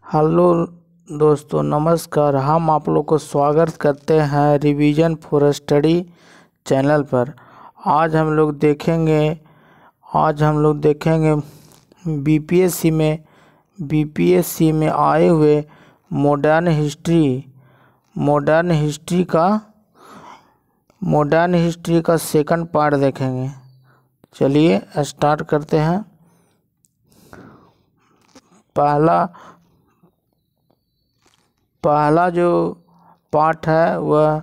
Hello दोस्तों, नमस्कार। हम आप लोग को स्वागत करते हैं रिवीजन फॉर स्टडी चैनल पर। आज हम लोग देखेंगे बीपीएससी में आए हुए मॉडर्न हिस्ट्री का सेकंड पार्ट देखेंगे। चलिए स्टार्ट करते हैं। पहला जो पार्ट है वह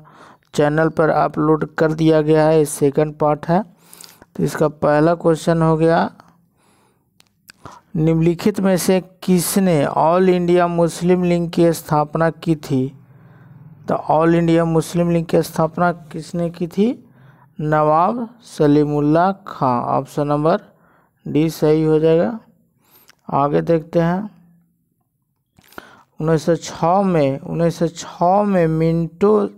चैनल पर अपलोड कर दिया गया है। सेकंड पार्ट है। तो इसका पहला क्वेश्चन हो गया, निम्नलिखित में से किसने ऑल इंडिया मुस्लिम लीग की स्थापना की थी? तो ऑल इंडिया मुस्लिम लीग की स्थापना किसने की थी? नवाब सलीमुल्लाह खां। ऑप्शन नंबर डी सही हो जाएगा। आगे देखते हैं। 1906 में मिंटो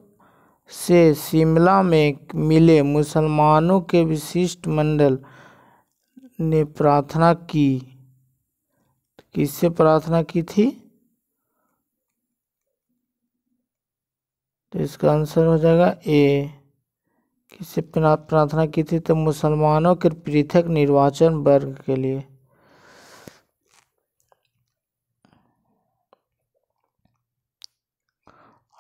से शिमला में मिले मुसलमानों के विशिष्ट मंडल ने प्रार्थना की। किससे प्रार्थना की थी? तो इसका आंसर हो जाएगा ए। किससे प्रार्थना की थी? तो मुसलमानों के पृथक निर्वाचन वर्ग के लिए।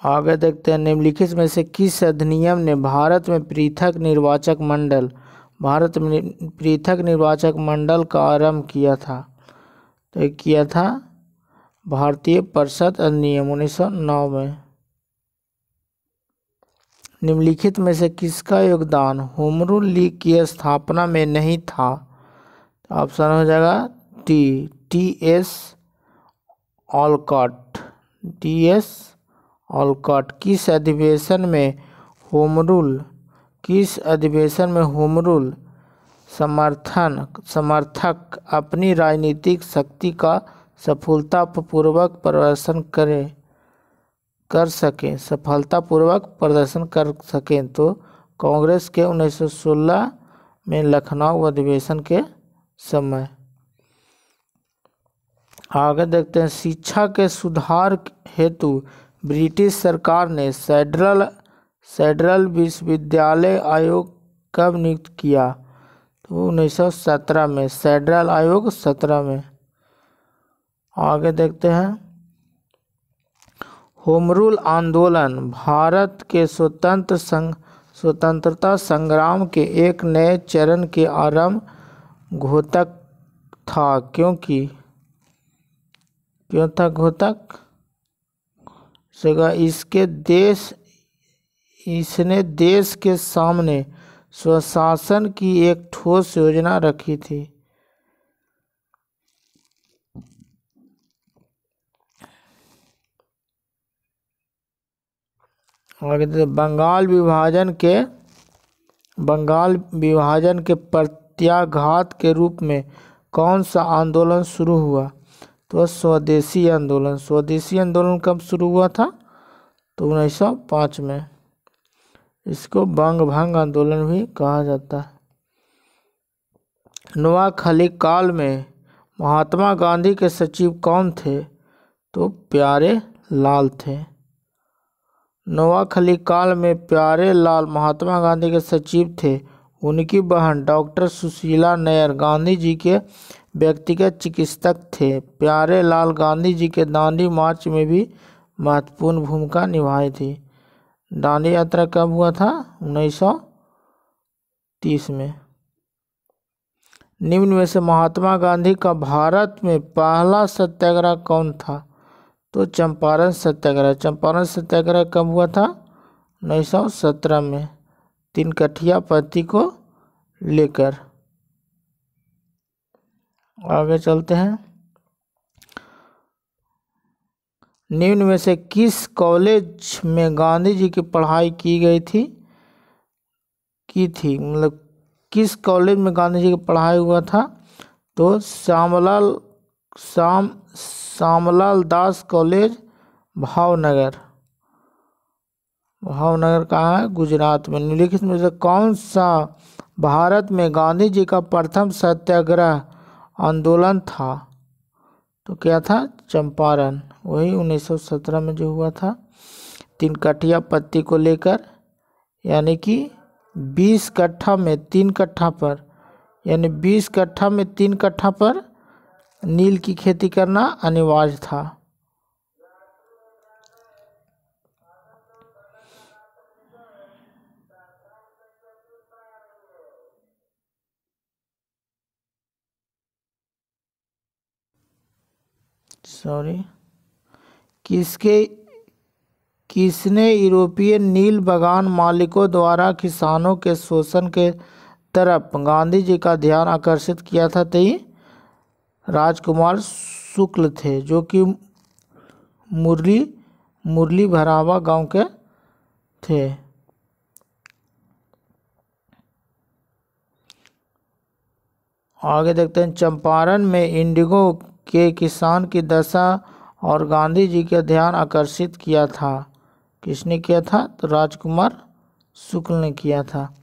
आगे देखते हैं। निम्नलिखित में से किस अधिनियम ने भारत में पृथक निर्वाचक मंडल का आरंभ किया था? तो ये किया था भारतीय परिषद अधिनियम 1909 में। निम्नलिखित में से किसका योगदान होम रूल लीग की स्थापना में नहीं था? तो ऑप्शन हो जाएगा टी.एस. ऑलकॉट। किस अधिवेशन में होम रूल समर्थक अपनी राजनीतिक शक्ति का सफलतापूर्वक प्रदर्शन कर सकें? तो कांग्रेस के 1916 में लखनऊ अधिवेशन के समय। आगे देखते हैं। शिक्षा के सुधार हेतु ब्रिटिश सरकार ने फेडरल विश्वविद्यालय आयोग कब नियुक्त किया? तो 1917 में। फेडरल आयोग 17 में। आगे देखते हैं। होम रूल आंदोलन भारत के स्वतंत्रता संग्राम के एक नए चरण के आरंभ घोतक था। क्यों था घोतक? इसने देश के सामने स्वशासन की एक ठोस योजना रखी थी। आगे बंगाल विभाजन के प्रत्याघात के रूप में कौन सा आंदोलन शुरू हुआ? तो स्वदेशी आंदोलन कब शुरू हुआ था? तो 1905 में। इसको बंग भंग आंदोलन भी कहा जाता है। नोआखली काल में महात्मा गांधी के सचिव कौन थे? तो प्यारे लाल थे। नोआखली काल में प्यारे लाल महात्मा गांधी के सचिव थे। उनकी बहन डॉक्टर सुशीला नैयर गांधी जी के व्यक्तिगत चिकित्सक थे। प्यारे लाल गांधी जी के दांडी मार्च में भी महत्वपूर्ण भूमिका निभाई थी। दांडी यात्रा कब हुआ था? 1930 में। निम्न में से महात्मा गांधी का भारत में पहला सत्याग्रह कौन था? तो चंपारण सत्याग्रह कब हुआ था? 1917 में। तिनकठिया पद्धति को लेकर। आगे चलते हैं। निम्न में से किस कॉलेज में गांधी जी की पढ़ाई की थी? मतलब किस कॉलेज में गांधी जी की पढ़ाई हुआ था? तो श्यामलाल दास कॉलेज भावनगर कहाँ है? गुजरात में। निम्नलिखित में से कौन सा भारत में गांधी जी का प्रथम सत्याग्रह आंदोलन था? तो क्या था, चंपारण, वही 1917 में जो हुआ था। 3 कठिया पत्ती को लेकर, यानी कि 20 कट्ठा में 3 कट्ठा पर, यानी 20 कट्ठा में 3 कट्ठा पर नील की खेती करना अनिवार्य था। किसने यूरोपीय नील बागान मालिकों द्वारा किसानों के शोषण के तरफ गांधी जी का ध्यान आकर्षित किया था? तो ये राजकुमार शुक्ल थे, जो कि मुरली भरावा गांव के थे। आगे देखते हैं, चंपारण में इंडिगो के किसान की दशा और गांधी जी का ध्यान आकर्षित किया था। किसने किया था? तो राजकुमार शुक्ल ने किया था।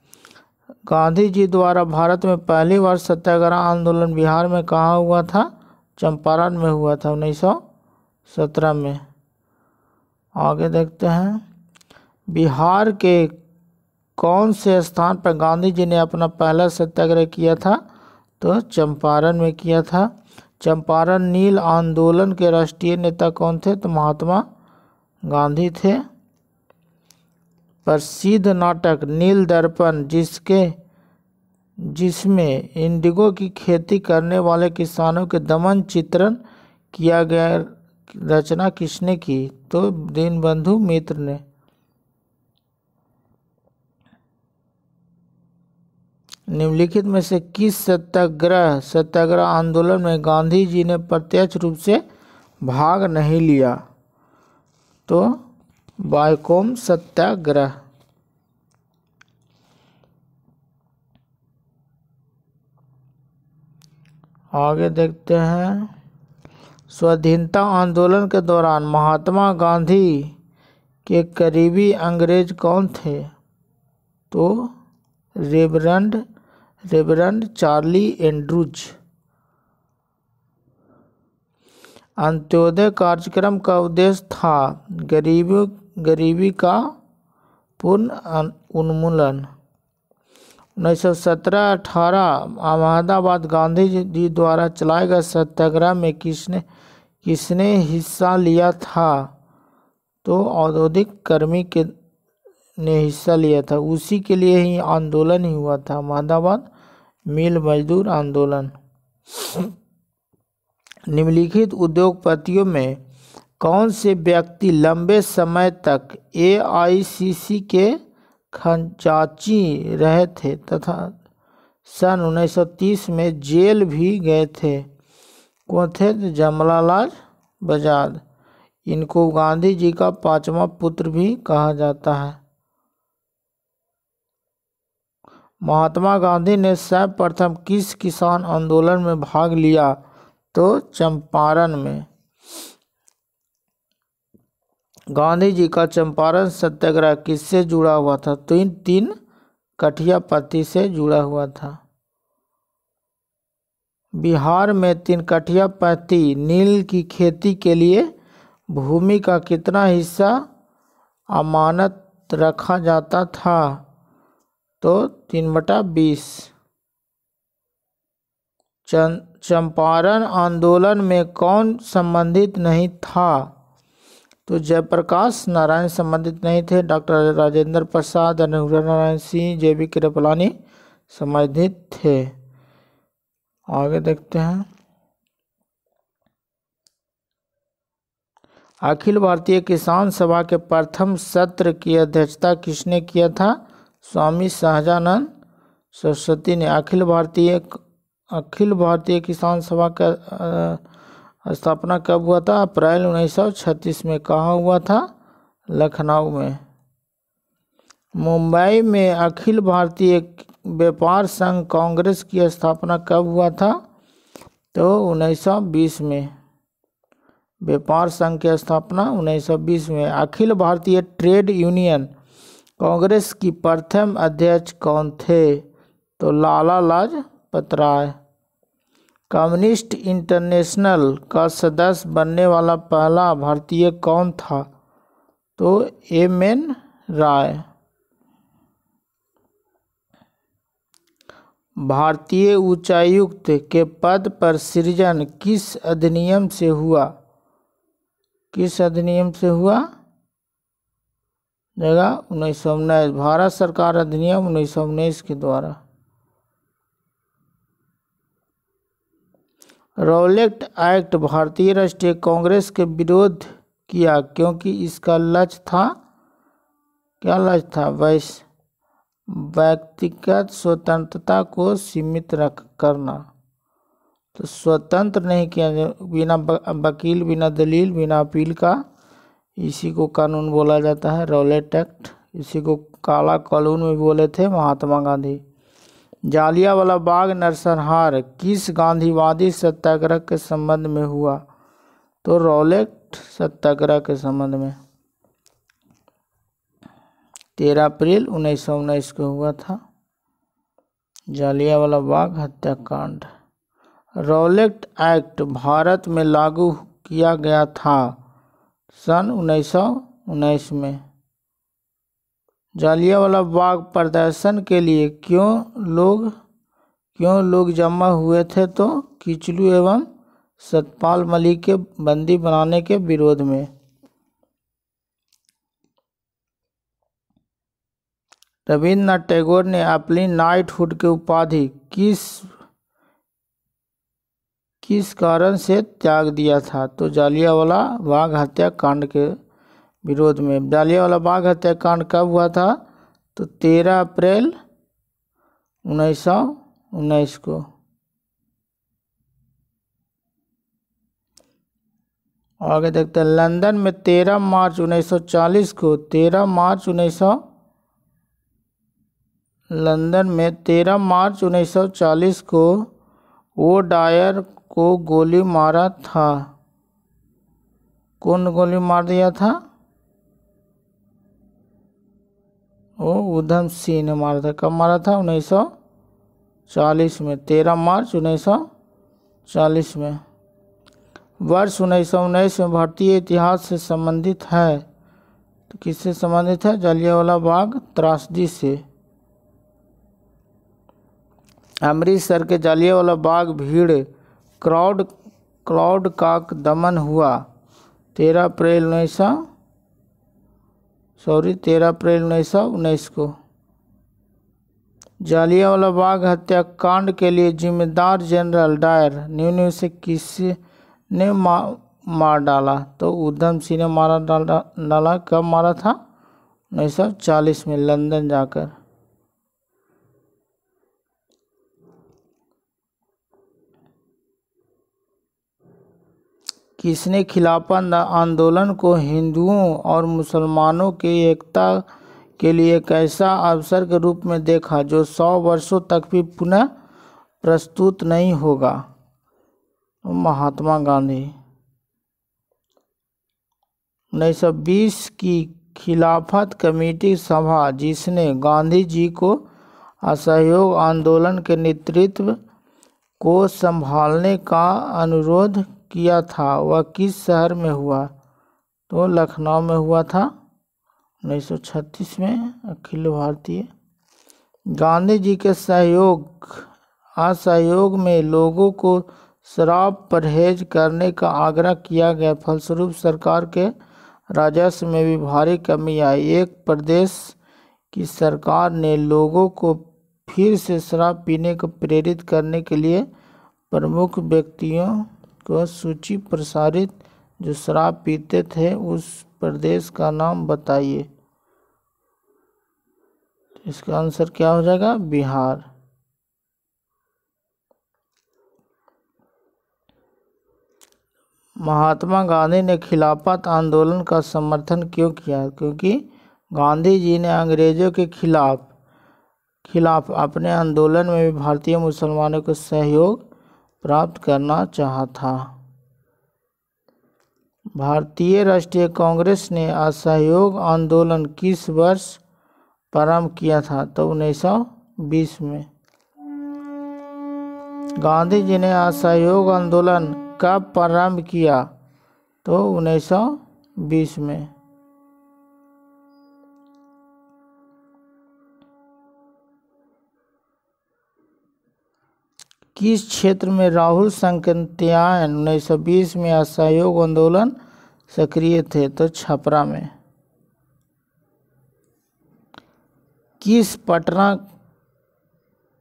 गांधी जी द्वारा भारत में पहली बार सत्याग्रह आंदोलन बिहार में कहाँ हुआ था? चंपारण में हुआ था 1917 में। आगे देखते हैं, बिहार के कौन से स्थान पर गांधी जी ने अपना पहला सत्याग्रह किया था? तो चंपारण में किया था। चंपारण नील आंदोलन के राष्ट्रीय नेता कौन थे? तो महात्मा गांधी थे। प्रसिद्ध नाटक नील दर्पण, जिसमें इंडिगो की खेती करने वाले किसानों के दमन चित्रण किया गया, रचना किसने की? तो दीनबंधु मित्र ने। निम्नलिखित में से किस सत्याग्रह आंदोलन में गांधी जी ने प्रत्यक्ष रूप से भाग नहीं लिया? तो वाइकोम सत्याग्रह। आगे देखते हैं, स्वाधीनता आंदोलन के दौरान महात्मा गांधी के करीबी अंग्रेज कौन थे? तो रेवरेंड चार्ली एंड्रूज। अंत्योदय कार्यक्रम का उद्देश्य था गरीबी का पूर्ण उन्मूलन। 1917-18 अहमदाबाद गांधी जी द्वारा चलाए गए सत्याग्रह में किसने हिस्सा लिया था? तो औद्योगिक कर्मी ने हिस्सा लिया था। उसी के लिए ही आंदोलन ही हुआ था, अहमदाबाद मिल मजदूर आंदोलन। निम्नलिखित उद्योगपतियों में कौन से व्यक्ति लंबे समय तक AICC के खजांची रहे थे तथा सन 1930 में जेल भी गए थे? कौन थे? जमनालाल बजाज। इनको गांधी जी का 5वां पुत्र भी कहा जाता है। महात्मा गांधी ने सर्वप्रथम किस किसान आंदोलन में भाग लिया? तो चंपारण में। गांधी जी का चंपारण सत्याग्रह किससे जुड़ा हुआ था? तो इन 3 कठिया पत्ती से जुड़ा हुआ था। बिहार में 3 कठिया पत्ती नील की खेती के लिए भूमि का कितना हिस्सा अमानत रखा जाता था? तो 3/20। चंपारण आंदोलन में कौन संबंधित नहीं था? तो जयप्रकाश नारायण संबंधित नहीं थे। डॉक्टर राजेंद्र प्रसाद, अनुग्रह नारायण सिंह, JB कृपलानी संबंधित थे। आगे देखते हैं, अखिल भारतीय किसान सभा के प्रथम सत्र की अध्यक्षता किसने किया था? स्वामी सहजानंद सरस्वती ने। अखिल भारतीय किसान सभा का स्थापना कब हुआ था? अप्रैल 1936 में। कहाँ हुआ था? लखनऊ में। मुंबई में अखिल भारतीय व्यापार संघ कांग्रेस की स्थापना कब हुआ था? तो 1920 में। व्यापार संघ की स्थापना 1920 में। अखिल भारतीय ट्रेड यूनियन कांग्रेस की प्रथम अध्यक्ष कौन थे? तो लाला लाजपत राय। कम्युनिस्ट इंटरनेशनल का सदस्य बनने वाला पहला भारतीय कौन था? तो एम.एन. राय। भारतीय उच्चायुक्त के पद पर सृजन किस अधिनियम से हुआ? किस अधिनियम से हुआ? जगह 1919, भारत सरकार अधिनियम 1919 के द्वारा। रॉलेट एक्ट भारतीय राष्ट्रीय कांग्रेस के विरोध किया क्योंकि इसका लक्ष्य था, क्या लक्ष्य था? व्यक्तिगत स्वतंत्रता को सीमित करना। तो स्वतंत्र नहीं किया, बिना वकील, बिना दलील, बिना अपील का, इसी को कानून बोला जाता है, रॉलेट एक्ट। इसी को काला कानून में बोले थे महात्मा गांधी। जालियांवाला बाग नरसंहार किस गांधीवादी सत्याग्रह के संबंध में हुआ? तो रॉलेट सत्याग्रह के संबंध में 13 अप्रैल 1919 को हुआ था जालियांवाला बाग हत्याकांड। रॉलेट एक्ट भारत में लागू किया गया था सन 1919 में। जालियांवाला बाग प्रदर्शन के लिए क्यों लोग जमा हुए थे? तो किचलू एवं सतपाल मलिक के बंदी बनाने के विरोध में। रविन्द्रनाथ टैगोर ने अपनी नाइटहुड की उपाधि किस कारण से त्याग दिया था? तो जालियांवाला बाग हत्याकांड के विरोध में। जालियांवाला बाग हत्याकांड कब हुआ था? तो 13 अप्रैल 1919 को। आगे देखते हैं, लंदन में 13 मार्च 1940 को लंदन में 13 मार्च 1940 को ओडायर को गोली मारा था। कौन गोली मार दिया था? वो उधम सिंह ने मारा था। कब मारा था? 1940 में, 13 मार्च 1940 में। वर्ष 1919 में भारतीय इतिहास से संबंधित है। तो किससे संबंधित है? जालियांवाला बाग त्रासदी से। अमृतसर के जालियांवाला बाग भीड़ क्राउड का दमन हुआ 13 अप्रैल 1919 को। जालियांवाला बाग हत्याकांड के लिए जिम्मेदार जनरल डायर निम्न से किसने मार डाला? तो उधम सिंह ने मारा डाला। कब मारा था? 1940 में, लंदन जाकर। किसने खिलाफत आंदोलन को हिंदुओं और मुसलमानों की एकता के लिए एक ऐसा अवसर के रूप में देखा जो 100 वर्षों तक भी पुनः प्रस्तुत नहीं होगा? महात्मा गांधी। 1920 की खिलाफत कमेटी सभा जिसने गांधी जी को असहयोग आंदोलन के नेतृत्व को संभालने का अनुरोध किया था, वह किस शहर में हुआ? तो लखनऊ में हुआ था 1936 में, अखिल भारतीय। गांधी जी के असहयोग में लोगों को शराब परहेज करने का आग्रह किया गया, फलस्वरूप सरकार के राजस्व में भी भारी कमी आई। एक प्रदेश की सरकार ने लोगों को फिर से शराब पीने को प्रेरित करने के लिए प्रमुख व्यक्तियों को सूची प्रसारित जो शराब पीते थे। उस प्रदेश का नाम बताइए। इसका आंसर क्या हो जाएगा? बिहार। महात्मा गांधी ने खिलाफत आंदोलन का समर्थन क्यों किया? क्योंकि गांधी जी ने अंग्रेजों के खिलाफ अपने आंदोलन में भी भारतीय मुसलमानों को सहयोग प्राप्त करना चाहा था। भारतीय राष्ट्रीय कांग्रेस ने असहयोग आंदोलन किस वर्ष प्रारंभ किया था? तो 1920 में। गांधी जी ने असहयोग आंदोलन कब प्रारंभ किया? तो 1920 में। किस क्षेत्र में राहुल संकृत्यायन 1920 में असहयोग आंदोलन सक्रिय थे? तो छपरा में।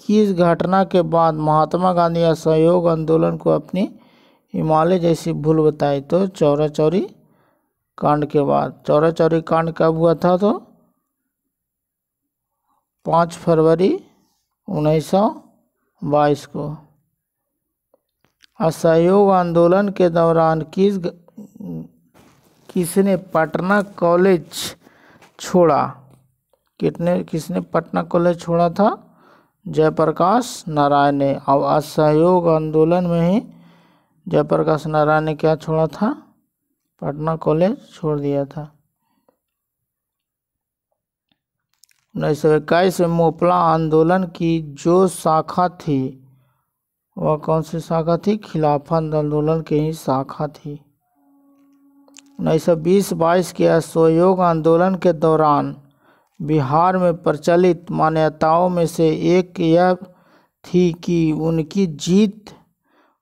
किस घटना के बाद महात्मा गांधी असहयोग आंदोलन को अपनी हिमालय जैसी भूल बताई? तो चौरा चौरी कांड के बाद। चौरा चौरी कांड कब हुआ था? तो 5 फरवरी 1922 को। असहयोग आंदोलन के दौरान किसने पटना कॉलेज छोड़ा? किसने पटना कॉलेज छोड़ा था? जयप्रकाश नारायण ने। और असहयोग आंदोलन में ही जयप्रकाश नारायण ने क्या छोड़ा था? पटना कॉलेज छोड़ दिया था। 1921 में मोपला आंदोलन की जो शाखा थी वह कौन सी शाखा थी? खिलाफत आंदोलन की ही शाखा थी। 1920-22 के असहयोग आंदोलन के दौरान बिहार में प्रचलित मान्यताओं में से एक यह थी कि उनकी जीत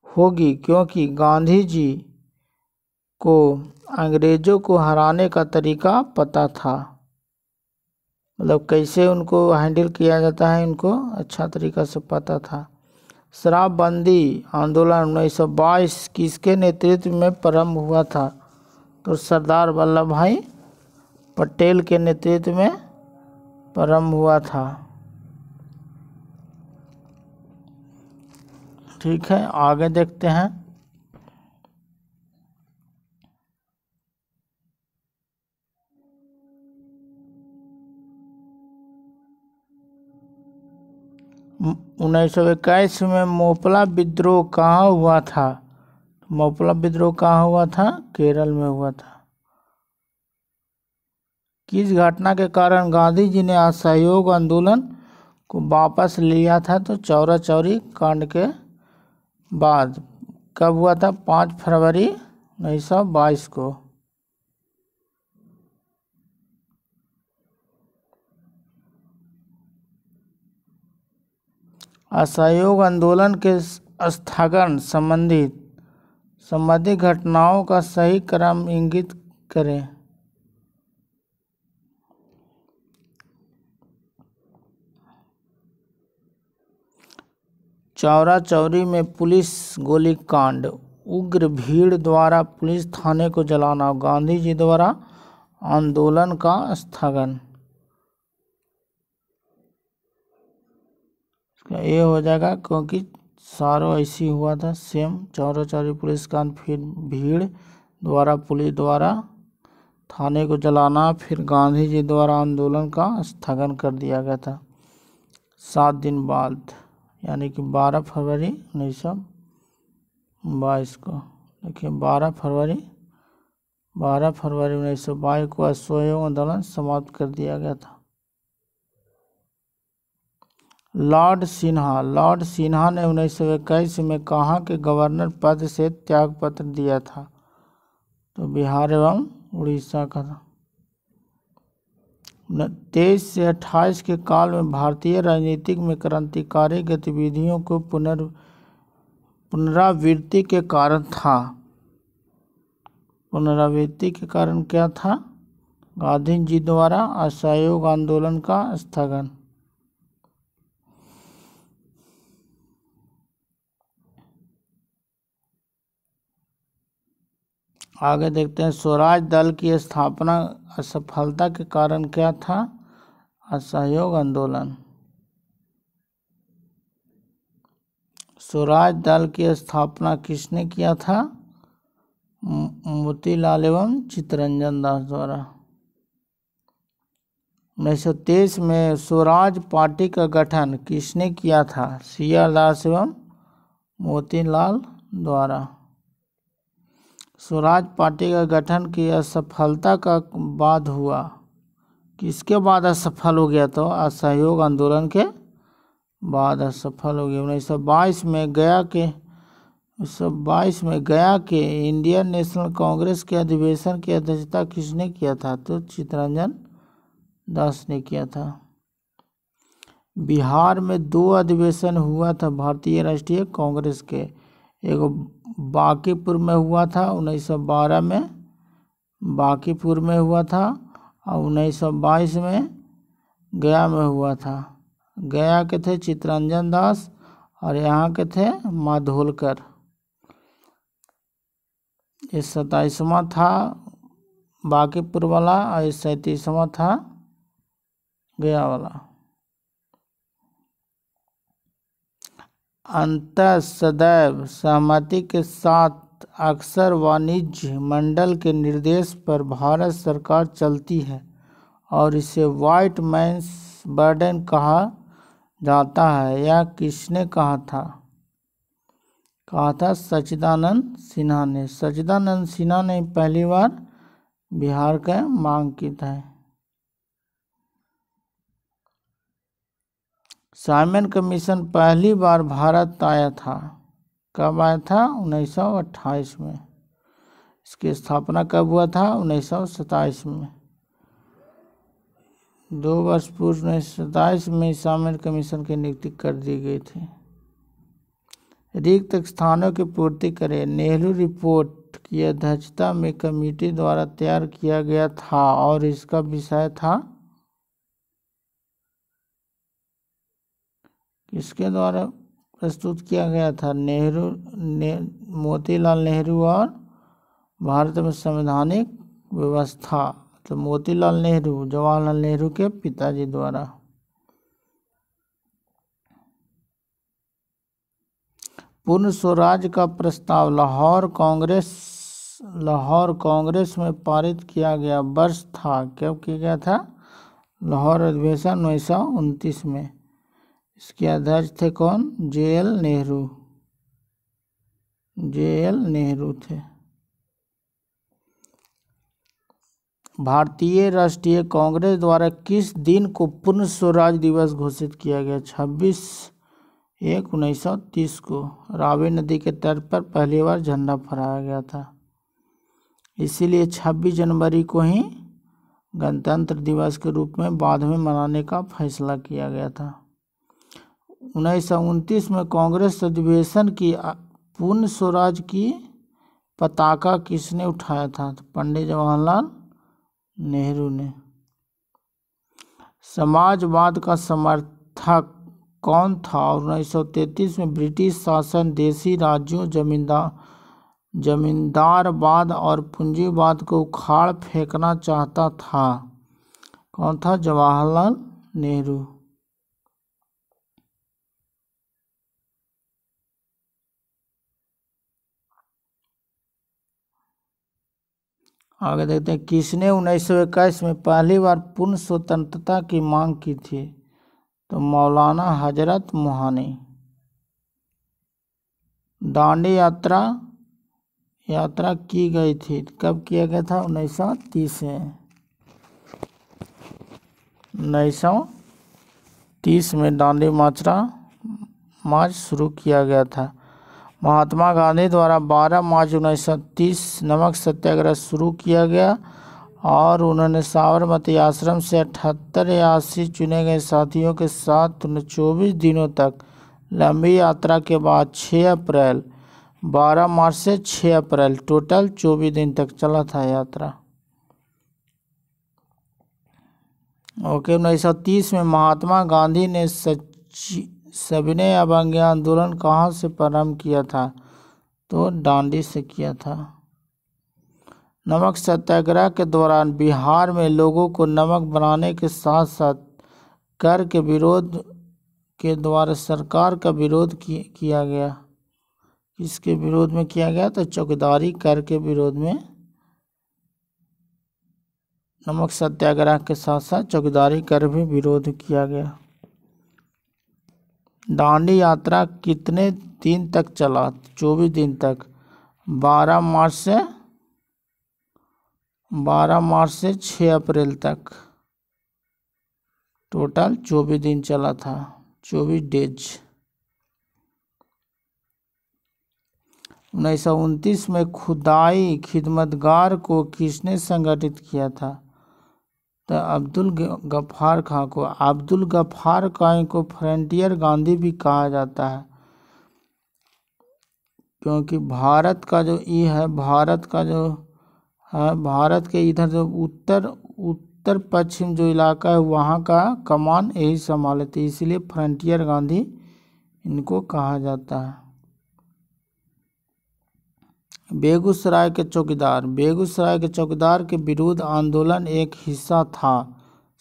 होगी क्योंकि गांधी जी को अंग्रेजों को हराने का तरीका पता था। मतलब कैसे उनको हैंडल किया जाता है, इनको अच्छा तरीका से पता था। शराबबंदी आंदोलन 1922 किसके नेतृत्व में प्रारंभ हुआ था? तो सरदार वल्लभ भाई पटेल के नेतृत्व में प्रारंभ हुआ था। ठीक है, आगे देखते हैं। उन्नीस सौ 1921 में मोपला विद्रोह कहाँ हुआ था? मोपला विद्रोह कहाँ हुआ था? केरल में हुआ था। किस घटना के कारण गांधी जी ने असहयोग आंदोलन को वापस लिया था? तो चौरा चौरी कांड के बाद। कब हुआ था? 5 फरवरी 1922 को। असहयोग आंदोलन के स्थगन संबंधी घटनाओं का सही क्रम इंगित करें। चौरा चौरी में पुलिस गोलीकांड, उग्र भीड़ द्वारा पुलिस थाने को जलाना, गांधी जी द्वारा आंदोलन का स्थगन। ये हो जाएगा क्योंकि सारों ऐसी हुआ था सेम। चौरा चौरी पुलिस कांड, फिर भीड़ द्वारा पुलिस द्वारा थाने को जलाना, फिर गांधी जी द्वारा आंदोलन का स्थगन कर दिया गया था 7 दिन बाद, यानी कि 12 फरवरी 1922 को। देखिए 12 फरवरी 1922 को असहयोग आंदोलन समाप्त कर दिया गया था। लॉर्ड सिन्हा ने 1921 में कहाँ के गवर्नर पद से त्यागपत्र दिया था? तो बिहार एवं उड़ीसा का था। 23 से 28 के काल में भारतीय राजनीतिक में क्रांतिकारी गतिविधियों को पुनरावृत्ति के कारण था। पुनरावृत्ति के कारण क्या था? गांधी जी द्वारा असहयोग आंदोलन का स्थगन। आगे देखते हैं। स्वराज दल की स्थापना असफलता के कारण क्या था? असहयोग आंदोलन। स्वराज दल की स्थापना किसने किया था? मोतीलाल एवं चित्तरंजन दास द्वारा। 1923 में स्वराज पार्टी का गठन किसने किया था? CR दास एवं मोतीलाल द्वारा। स्वराज पार्टी का गठन की असफलता का बाद हुआ। किसके बाद असफल हो गया? तो असहयोग आंदोलन के बाद असफल हो गया। 1922 में गया के इंडियन नेशनल कांग्रेस के अधिवेशन की अध्यक्षता किसने किया था? तो चित्तरंजन दास ने किया था। बिहार में 2 अधिवेशन हुआ था भारतीय राष्ट्रीय कांग्रेस के, एक बांकीपुर में हुआ था 1912 में, बांकीपुर में हुआ था, और 1922 में गया में हुआ था। गया के थे चित्तरंजन दास और यहाँ के थे माधोलकर। ये 27वां था बांकीपुर वाला और ये 37वां था गया वाला। अंततः सदैव सहमति के साथ अक्सर वाणिज्य मंडल के निर्देश पर भारत सरकार चलती है और इसे व्हाइट मैन्स बर्डन कहा जाता है। यह किसने कहा था? सच्चिदानंद सिन्हा ने। सच्चिदानंद सिन्हा ने पहली बार बिहार का मांग की था। साइमन कमीशन पहली बार भारत आया था, कब आया था? 1928 में। इसकी स्थापना कब हुआ था? 1927 में। 2 वर्ष पूर्व 1927 में साइमन कमीशन की नियुक्ति कर दी गई थी। रिक्त स्थानों की पूर्ति करें। नेहरू रिपोर्ट की अध्यक्षता में कमेटी द्वारा तैयार किया गया था और इसका विषय था, किसके द्वारा प्रस्तुत किया गया था? मोतीलाल नेहरू और भारत में संवैधानिक व्यवस्था। तो मोतीलाल नेहरू, जवाहरलाल नेहरू के पिताजी द्वारा। पूर्ण स्वराज का प्रस्ताव लाहौर कांग्रेस में पारित किया गया वर्ष था, कब किया गया था? लाहौर अधिवेशन 1929 में। इसके अध्यक्ष थे कौन? JL नेहरू थे। भारतीय राष्ट्रीय कांग्रेस द्वारा किस दिन को पूर्ण स्वराज दिवस घोषित किया गया? 26/1/1930 को रावी नदी के तट पर पहली बार झंडा फहराया गया था। इसीलिए 26 जनवरी को ही गणतंत्र दिवस के रूप में बाद में मनाने का फैसला किया गया था। 1929 में कांग्रेस अधिवेशन की पूर्ण स्वराज की पताका किसने उठाया था? तो पंडित जवाहरलाल नेहरू ने। समाजवाद का समर्थक कौन था और 1933 में ब्रिटिश शासन देशी राज्यों, जमींदारवाद और पूंजीवाद को उखाड़ फेंकना चाहता था? कौन था? जवाहरलाल नेहरू। आगे देखते हैं, किसने 1921 में पहली बार पूर्ण स्वतंत्रता की मांग की थी? तो मौलाना हजरत मोहानी। दांडी यात्रा की गई थी, कब किया गया था? 1930 में। 1930 में दांडी मार्च शुरू किया गया था। महात्मा गांधी द्वारा 12 मार्च 1930 नमक सत्याग्रह शुरू किया गया और उन्होंने साबरमती आश्रम से 78 या 80 चुने गए साथियों के साथ 24 दिनों तक लंबी यात्रा के बाद 12 मार्च से 6 अप्रैल टोटल 24 दिन तक चला था यात्रा। ओके। 1930 में महात्मा गांधी ने सविनय अवज्ञा आंदोलन कहाँ से प्रारंभ किया था? तो दांडी से किया था। नमक सत्याग्रह के दौरान बिहार में लोगों को नमक बनाने के साथ साथ कर के विरोध के द्वारा सरकार का विरोध किया गया। किसके विरोध में किया गया? तो चौकीदारी कर के विरोध में नमक सत्याग्रह के साथ साथ चौकीदारी कर भी विरोध किया गया। दांडी यात्रा कितने दिन तक चला? 24 दिन तक। 12 मार्च से 6 अप्रैल तक टोटल 24 दिन चला था। 24 डेज। 1929 में खुदाई खिदमतगार को किसने संगठित किया था? तो अब्दुल गफ्फार खां को। अब्दुल गफ्फार खां को फ्रंटियर गांधी भी कहा जाता है, क्योंकि भारत का जो है, भारत का जो है, भारत के इधर जो उत्तर पश्चिम जो इलाका है वहाँ का कमान यही संभाले थे, इसलिए फ्रंटियर गांधी इनको कहा जाता है। बेगूसराय के चौकीदार। बेगूसराय के चौकीदार के विरुद्ध आंदोलन एक हिस्सा था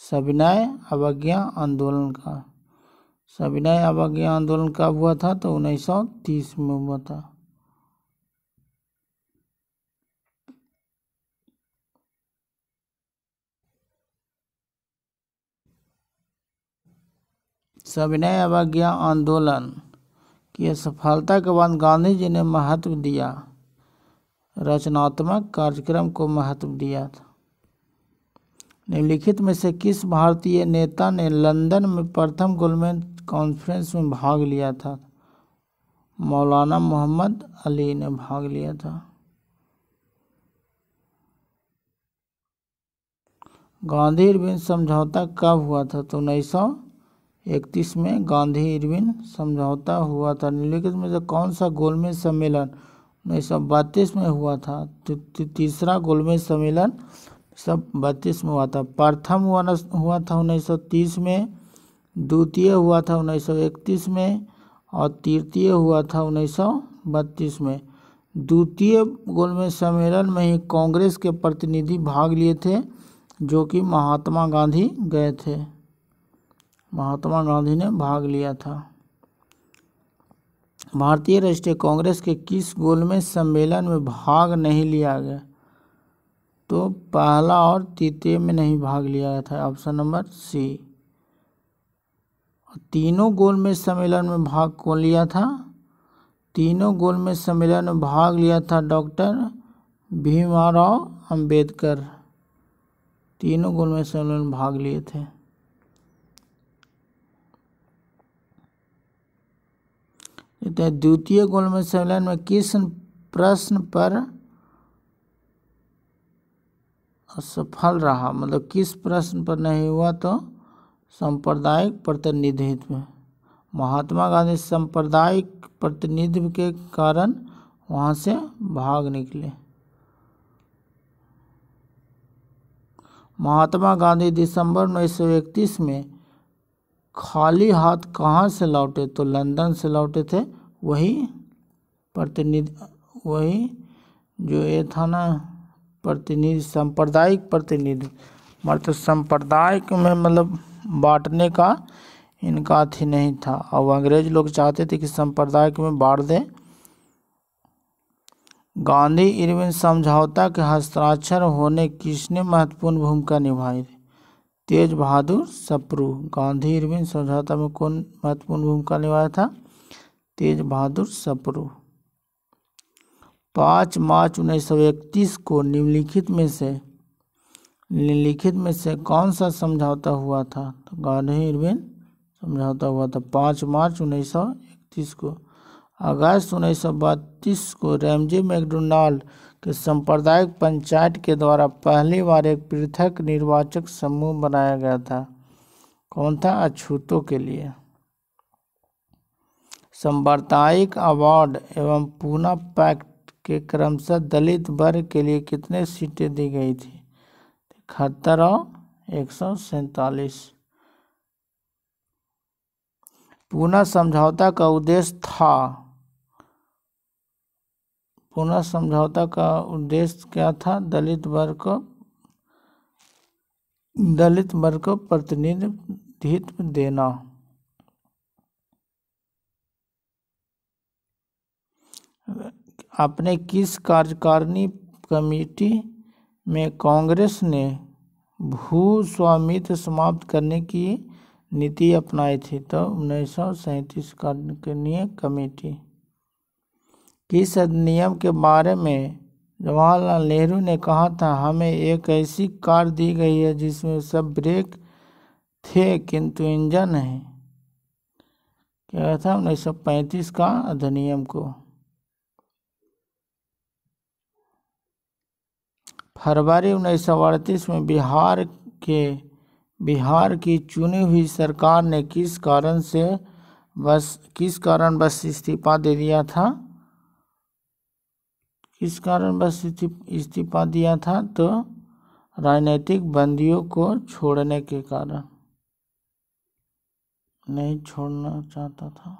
सविनय अवज्ञा आंदोलन का। सविनय अवज्ञा आंदोलन कब हुआ था? तो 1930 में हुआ था। सविनय अवज्ञा आंदोलन की सफलता के बाद गांधी जी ने महत्व दिया, रचनात्मक कार्यक्रम को महत्व दिया था। निम्नलिखित में से किस भारतीय नेता ने लंदन में प्रथम गोलमेज कॉन्फ्रेंस में भाग लिया था? मौलाना मोहम्मद अली ने भाग लिया था। गांधी इरविन समझौता कब हुआ था? तो 1931 में गांधी इरविन समझौता हुआ था। निम्नलिखित में से कौन सा गोलमेज सम्मेलन 1932 में हुआ था? तीसरा गोलमेज सम्मेलन 1932 में हुआ था। प्रथम हुआ था 1930 में, द्वितीय हुआ था 1931 में और तृतीय हुआ था 1932 में। द्वितीय गोलमेज सम्मेलन में ही कांग्रेस के प्रतिनिधि भाग लिए थे, जो कि महात्मा गांधी गए थे। महात्मा गांधी ने भाग लिया था। भारतीय राष्ट्रीय कांग्रेस के किस गोलमेज सम्मेलन में भाग नहीं लिया गया? तो पहला और तृतीय में नहीं भाग लिया गया था, ऑप्शन नंबर सी। तीनों गोलमेज सम्मेलन में भाग कौन लिया था? तीनों गोलमेज सम्मेलन में भाग लिया था डॉक्टर भीमराव अंबेडकर। तीनों गोलमेज सम्मेलन में भाग लिए थे। द्वितीय गोलमेज सम्मेलन में किस प्रश्न पर असफल रहा? मतलब किस प्रश्न पर नहीं हुआ? तो सांप्रदायिक प्रतिनिधित्व। महात्मा गांधी सांप्रदायिक प्रतिनिधित्व के कारण वहां से भाग निकले। महात्मा गांधी दिसंबर 1931 में खाली हाथ कहाँ से लौटे? तो लंदन से लौटे थे। वही जो ये था ना, प्रतिनिधि, सांप्रदायिक प्रतिनिधि, मतलब सांप्रदायिक में मतलब बांटने का इनका अथी नहीं था। और अंग्रेज लोग चाहते थे कि सांप्रदायिक में बांट दे। गांधी इरविन समझौता के हस्ताक्षर होने किसने महत्वपूर्ण भूमिका निभाई? तेज बहादुर सप्रू। गांधी इरविन समझौता में कौन महत्वपूर्ण भूमिका निभाया था? तेज बहादुर सप्रू। 5 मार्च 1931 को निम्नलिखित में से कौन सा समझौता हुआ था? तो गांधी इरविन समझौता हुआ था 5 मार्च 1931 को। अगस्त 1932 को रैमजे मैकडोनाल्ड के सांप्रदायिक पंचायत के द्वारा पहली बार एक पृथक निर्वाचक समूह बनाया गया था। कौन था? अछूतों के लिए। सांप्रदायिक अवार्ड एवं पूना पैक्ट के क्रमशः दलित वर्ग के लिए कितने सीटें दी गई थी? 71 और 147। पूना समझौता का उद्देश्य था, पूना समझौता का उद्देश्य क्या था? दलित वर्ग को प्रतिनिधित्व देना। अपने किस कार्यकारिणी कमेटी में कांग्रेस ने भू स्वामित्व समाप्त करने की नीति अपनाई थी? तो 1937 कार्यकारिणी कमेटी। किस अधिनियम के बारे में जवाहरलाल नेहरू ने कहा था, हमें एक ऐसी कार दी गई है जिसमें सब ब्रेक थे किंतु इंजन नहीं? क्या था 1935 का अधिनियम को। फरवरी 1938 में बिहार की चुनी हुई सरकार ने किस कारणवश इस्तीफा दे दिया था। किस कारणवश इस्तीफा दिया था, तो राजनीतिक बंदियों को छोड़ने के कारण, नहीं छोड़ना चाहता था।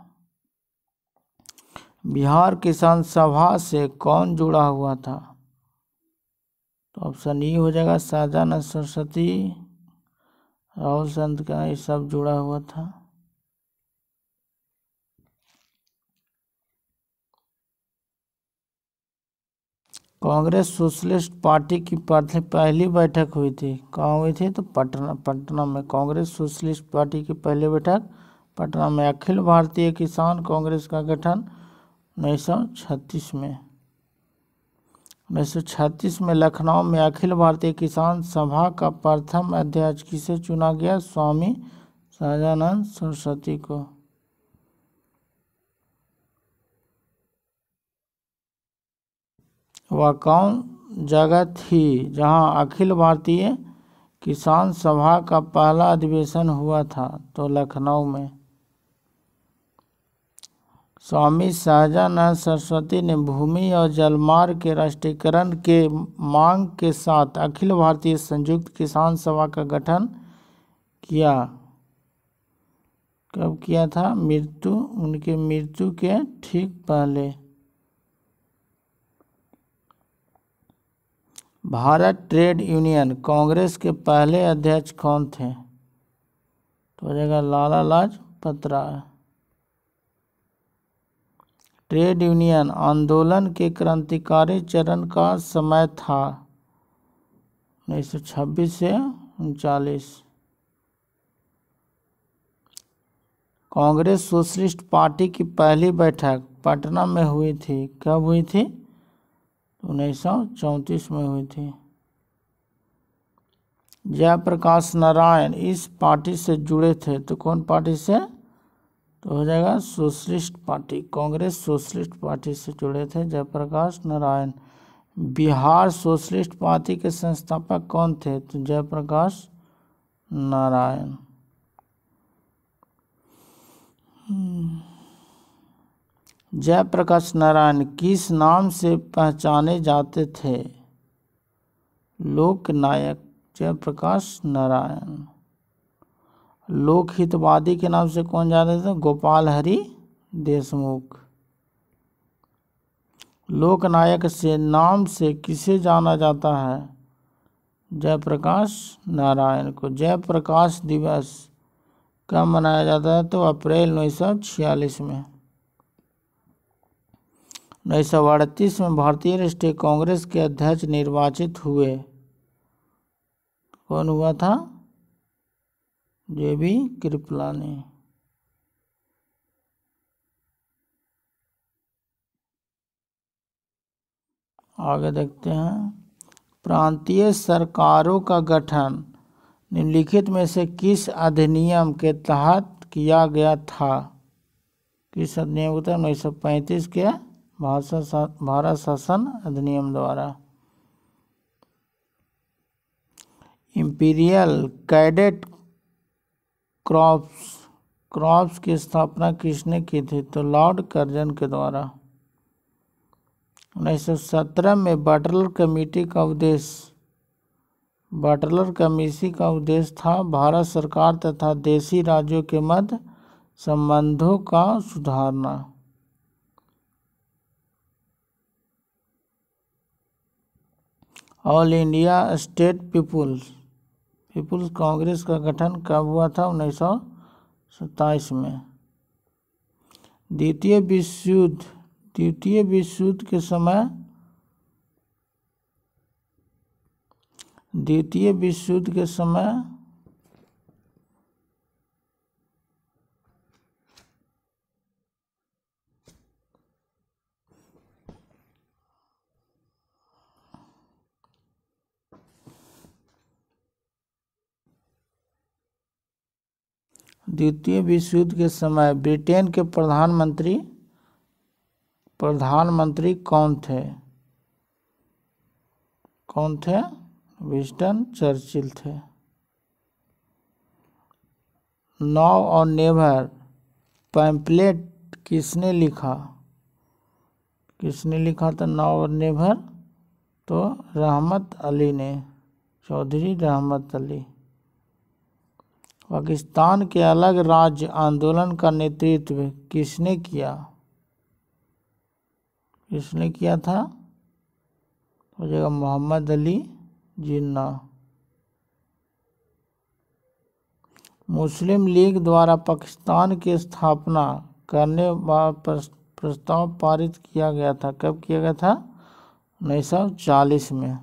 बिहार किसान सभा से कौन जुड़ा हुआ था, तो ऑप्शन ई हो जाएगा शाहजानंद सरस्वती, राहुल संत का, ये सब जुड़ा हुआ था। कांग्रेस सोशलिस्ट पार्टी की पहली बैठक हुई थी, कहाँ हुई थी, तो पटना में। कांग्रेस सोशलिस्ट पार्टी की पहली बैठक पटना में। अखिल भारतीय किसान कांग्रेस का गठन 1936 में। 1936 में लखनऊ में अखिल भारतीय किसान सभा का प्रथम अध्यक्ष किसे चुना गया, स्वामी सहजानंद सरस्वती को। वह कौन जगह थी जहां अखिल भारतीय किसान सभा का पहला अधिवेशन हुआ था, तो लखनऊ में। स्वामी सहजानंद सरस्वती ने भूमि और जलमार्ग के राष्ट्रीयकरण के मांग के साथ अखिल भारतीय संयुक्त किसान सभा का गठन किया। कब किया था, उनके मृत्यु के ठीक पहले। भारत ट्रेड यूनियन कांग्रेस के पहले अध्यक्ष कौन थे, तो हो जाएगा लाला लाजपत राय। ट्रेड यूनियन आंदोलन के क्रांतिकारी चरण का समय था 1926 से 1939। कांग्रेस सोशलिस्ट पार्टी की पहली बैठक पटना में हुई थी, कब हुई थी, 1934 में हुई थी। जयप्रकाश नारायण इस पार्टी से जुड़े थे, तो कौन पार्टी से, तो हो जाएगा socialist party. Congress socialist party से जुड़े थे जयप्रकाश नारायण। बिहार सोशलिस्ट पार्टी के संस्थापक कौन थे, तो जयप्रकाश नारायण। जयप्रकाश नारायण किस नाम से पहचाने जाते थे, लोक नायक जयप्रकाश नारायण। लोकहितवादी के नाम से कौन जानते थे, गोपाल हरि देशमुख। लोकनायक से नाम से किसे जाना जाता है, जयप्रकाश नारायण को। जयप्रकाश दिवस कब मनाया जाता है, तो अप्रैल 1946 में। 1938 में भारतीय राष्ट्रीय कांग्रेस के अध्यक्ष निर्वाचित हुए, कौन हुआ था, JB कृपलानी। आगे देखते हैं, प्रांतीय सरकारों का गठन निम्नलिखित में से किस अधिनियम के तहत किया गया था, किस अधिनियम के तहत, 1935 के भारत शासन अधिनियम द्वारा। इंपीरियल कैडेट क्रॉप्स की स्थापना किसने की थी, तो लॉर्ड कर्जन के द्वारा। 1917 में बटलर कमेटी का उद्देश्य था भारत सरकार तथा देशी राज्यों के मध्य संबंधों का सुधारना। All India State People's Congress का गठन कब हुआ था, 1927 में। द्वितीय विश्व युद्ध के समय द्वितीय विश्व युद्ध के समय ब्रिटेन के प्रधानमंत्री कौन थे? विंस्टन चर्चिल थे। नाउ और नेवर पैम्पलेट किसने लिखा था नाउ और नेवर? तो रहमत अली ने, चौधरी रहमत अली। पाकिस्तान के अलग राज्य आंदोलन का नेतृत्व किसने किया था? हो जाएगा मोहम्मद अली जिन्ना। मुस्लिम लीग द्वारा पाकिस्तान की स्थापना करने वाला प्रस्ताव पारित किया गया था। कब किया गया था? 1940 में।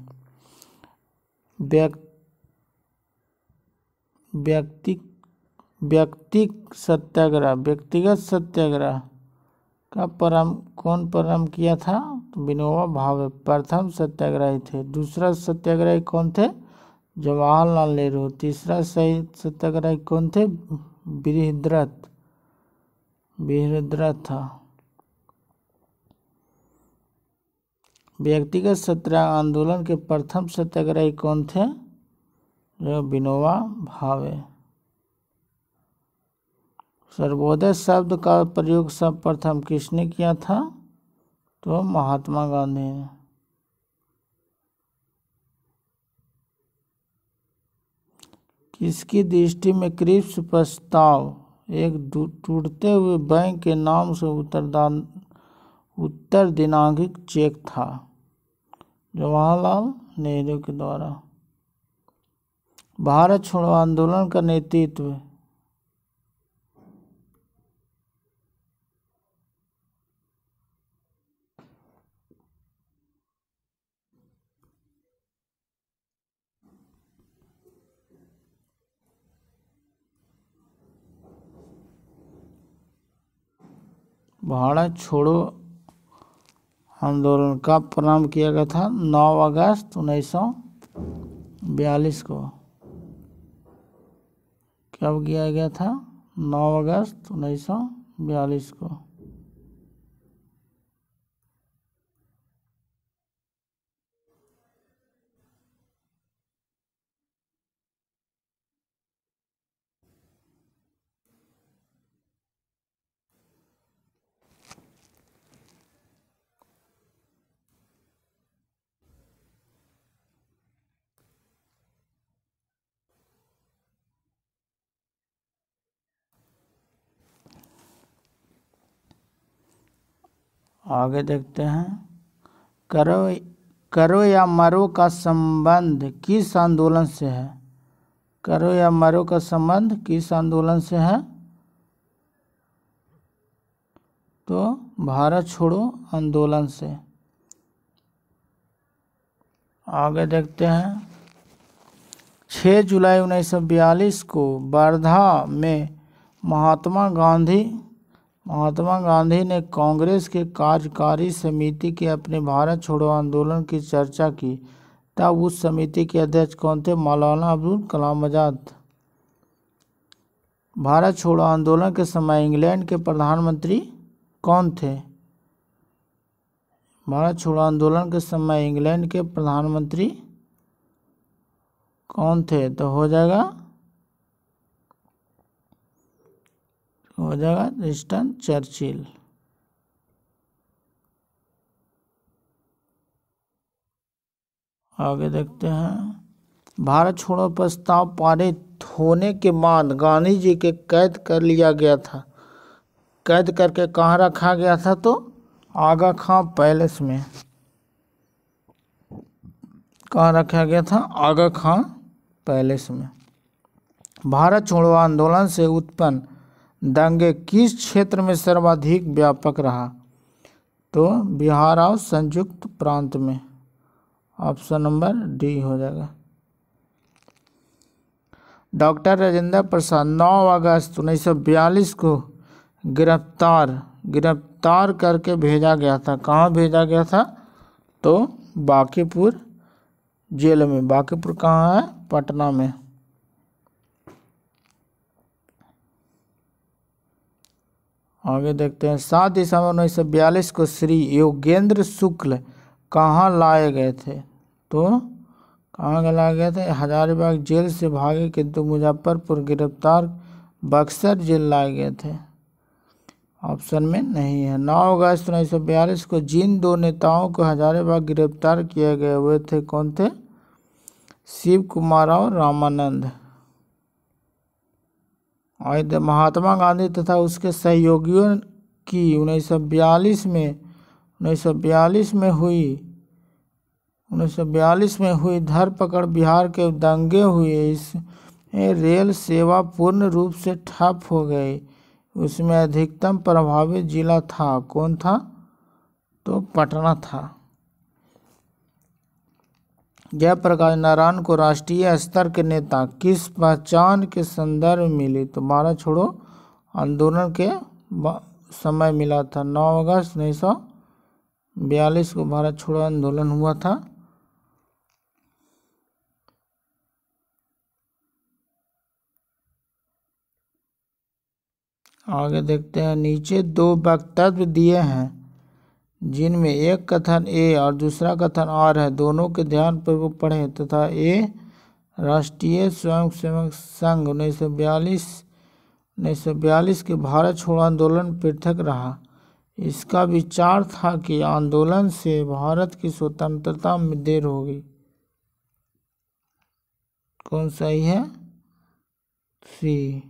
व्यक्तिगत सत्याग्रह का कौन प्रारंभ किया था? तो विनोबा भावे प्रथम सत्याग्रही थे। दूसरा सत्याग्रही कौन थे? जवाहरलाल नेहरू। तीसरा सत्याग्रही कौन थे? बृहद्रथ था। व्यक्तिगत सत्याग्रह आंदोलन के प्रथम सत्याग्रही कौन थे? विनोबा भावे। सर्वोदय शब्द का प्रयोग सर्वप्रथम किसने किया था? तो महात्मा गांधी ने। किसकी दृष्टि में क्रिप्स प्रस्ताव एक टूटते हुए बैंक के नाम से उत्तरदिनांकित चेक था? जवाहरलाल नेहरू के द्वारा। भारत छोड़ो आंदोलन का नेतृत्व भारत छोड़ो आंदोलन का प्रारंभ किया गया था 9 अगस्त 1942 को। कब किया गया था? 9 अगस्त 1942 को। आगे देखते हैं। करो या मरो का संबंध किस आंदोलन से है? करो या मरो का संबंध किस आंदोलन से है? तो भारत छोड़ो आंदोलन से। आगे देखते हैं। 6 जुलाई 1942 को वर्धा में महात्मा गांधी ने कांग्रेस के कार्यकारी समिति के अपने भारत छोड़ो आंदोलन की चर्चा की। तब उस समिति के अध्यक्ष कौन थे? मौलाना अब्दुल कलाम आजाद। भारत छोड़ो आंदोलन के समय इंग्लैंड के प्रधानमंत्री कौन थे? भारत छोड़ो आंदोलन के समय इंग्लैंड के प्रधानमंत्री कौन थे? तो हो जाएगा विंस्टन चर्चिल। आगे देखते हैं। भारत छोड़ो प्रस्ताव पारित होने के बाद गांधी जी के कैद कर लिया गया था। कैद करके कहाँ रखा गया था? तो आगा खां पैलेस में। कहाँ रखा गया था? आगा खां पैलेस में। भारत छोड़ो आंदोलन से उत्पन्न दंगे किस क्षेत्र में सर्वाधिक व्यापक रहा? तो बिहार और संयुक्त प्रांत में। ऑप्शन नंबर डी हो जाएगा। डॉक्टर राजेंद्र प्रसाद 9 अगस्त 1942 को गिरफ्तार करके भेजा गया था। कहाँ भेजा गया था? तो बांकीपुर जेल में। बांकीपुर कहाँ है? पटना में। आगे देखते हैं 7 दिसंबर 1942 को श्री योगेंद्र शुक्ल कहाँ लाए गए थे? तो कहाँ लाए गए थे? हजारीबाग जेल से भागे किंतु मुजफ्फरपुर गिरफ्तार बक्सर जेल लाए गए थे। ऑप्शन में नहीं है। 9 अगस्त 1942 को जिन 2 नेताओं को हजारीबाग गिरफ्तार किए गए हुए थे कौन थे? शिव कुमार और रामानंद। महात्मा गांधी तथा उसके सहयोगियों की 1942 में हुई धरपकड़ बिहार के दंगे हुए, इसमें रेल सेवा पूर्ण रूप से ठप हो गई। उसमें अधिकतम प्रभावित जिला था, कौन था? तो पटना था। जयप्रकाश नारायण को राष्ट्रीय स्तर के नेता किस पहचान के संदर्भ में मिली? तो भारत छोड़ो आंदोलन के समय मिला था। 9 अगस्त 1942 को भारत छोड़ो आंदोलन हुआ था। आगे देखते हैं। नीचे 2 वक्तव्य दिए हैं जिनमें एक कथन ए और दूसरा कथन आर है, दोनों के ध्यान पूर्वक पढ़ें तथा ए राष्ट्रीय स्वयंसेवक संघ 1942 के भारत छोड़ो आंदोलन पृथक रहा। इसका विचार था कि आंदोलन से भारत की स्वतंत्रता में देर होगी। कौन सही है? सी।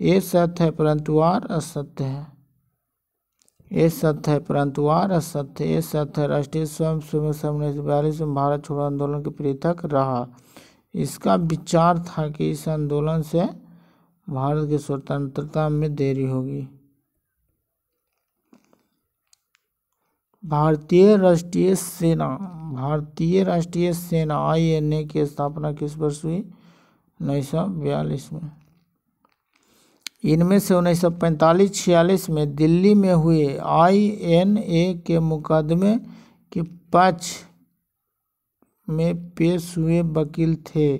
ये सत्य है परंतु आर असत्य है। ये सत्य है परंतु आर असत्य। ये सत्य है राष्ट्रीय स्वयंसेवक संघ 1942 में भारत छोड़ो आंदोलन के पृथक रहा। इसका विचार था कि इस आंदोलन से भारत की स्वतंत्रता में देरी होगी। भारतीय राष्ट्रीय सेना INA की स्थापना किस वर्ष हुई? 1942 में। इनमें से 1945-46 में दिल्ली में हुए INA के मुकदमे के पक्ष में पेश हुए वकील थे,